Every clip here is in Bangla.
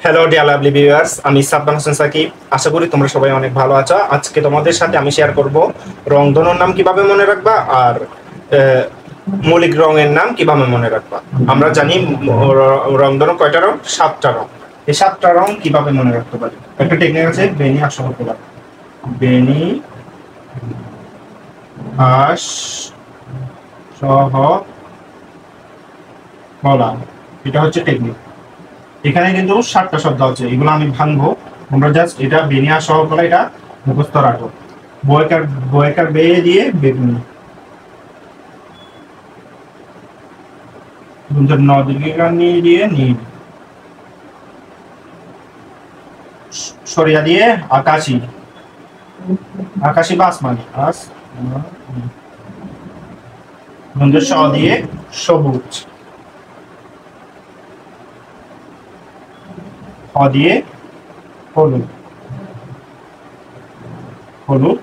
হ্যালো ডিয়ার লাভলি ভিউয়ার্স, আমি সাব্বান হোসেন সাকিব। আশা করি তোমরা সবাই অনেক ভালো আছো। আজকে তোমাদের সাথে আমি শেয়ার করব রংধনুর নাম কিভাবে মনে রাখবা আর মৌলিক রঙের নাম কিভাবে মনে রাখবা। আমরা জানি রংধনু কয়টা রং? 7টা রং। এই 7টা রং কিভাবে মনে রাখতে পারি? একটা টেকনিক আছে, বেনি আসহ করা। বেনি আস সহ বলা, এটা হচ্ছে টেকনিক। এখানে কিন্তু 7টা শব্দ আছে, এগুলো আমি ভাঙবো। তোমরা জাস্ট এটা বেনিয়া সহ বলা, এটা মুখস্থ রাখো। বয়কার বেয়ে দিয়ে বেগুনি, নদীগানি দিয়ে নীল, সরিয়া দিয়ে আকাশী, আকাশী বা আসমানি, স দিয়ে সবুজ, হ দিয়ে হলুদ, হলুদ,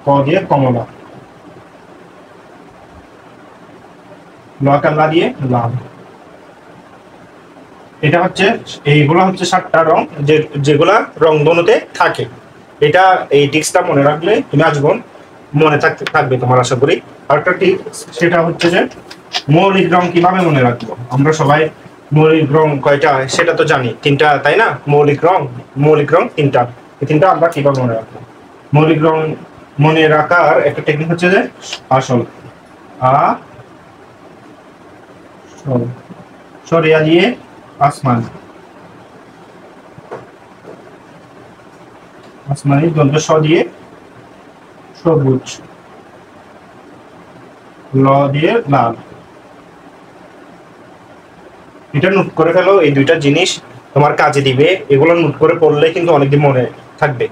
ক দিয়ে কমলা, লকাল্লা দিয়ে লাল। এটা হচ্ছে, এইগুলো হচ্ছে 7টা রং যেগুলা রংধনুতে থাকে। এটা এই টিক্সটা মনে রাখলে তুমি আজীবন মনে থাকবে তোমার, আশা করি। আরেকটা টিক্স, সেটা হচ্ছে যে মৌলিক রং কিভাবে মনে রাখবো। আমরা সবাই মৌলিক রং কয়টা সেটা তো জানি, 3টা, তাই না? মৌলিক রং 3টা। এই 3টা আমরা কিভাবে মনে রাখবো? মৌলিক রং মনে রাখার একটা টেকনিক হচ্ছে যে আসল, সরিয়া দিয়ে আসমান, আসমানি দ্বন্দ্ব স দিয়ে সবুজ, ল দিয়ে লাল। এটা নোট করে ফেলো, এই 2টা জিনিস তোমার কাজে দিবে। এগুলো নোট করে পড়লে কিন্তু অনেকদিন মনে থাকবে।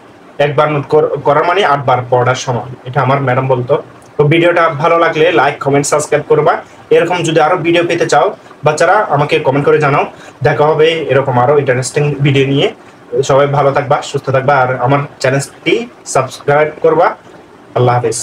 একবার নোট করার মানে 8 বার পড়ার সমান, এটা আমার ম্যাডাম বলতো। তো ভিডিওটা ভালো লাগলে লাইক, কমেন্ট, সাবস্ক্রাইব করবা। এরকম যদি আরো ভিডিও পেতে চাও বাচ্চারা, আমাকে কমেন্ট করে জানাও। দেখা হবে এরকম আরো ইন্টারেস্টিং ভিডিও নিয়ে। সবাই ভালো থাকবা, সুস্থ থাকবা, আর আমার চ্যানেলটি সাবস্ক্রাইব করবা। আল্লাহ হাফেজ।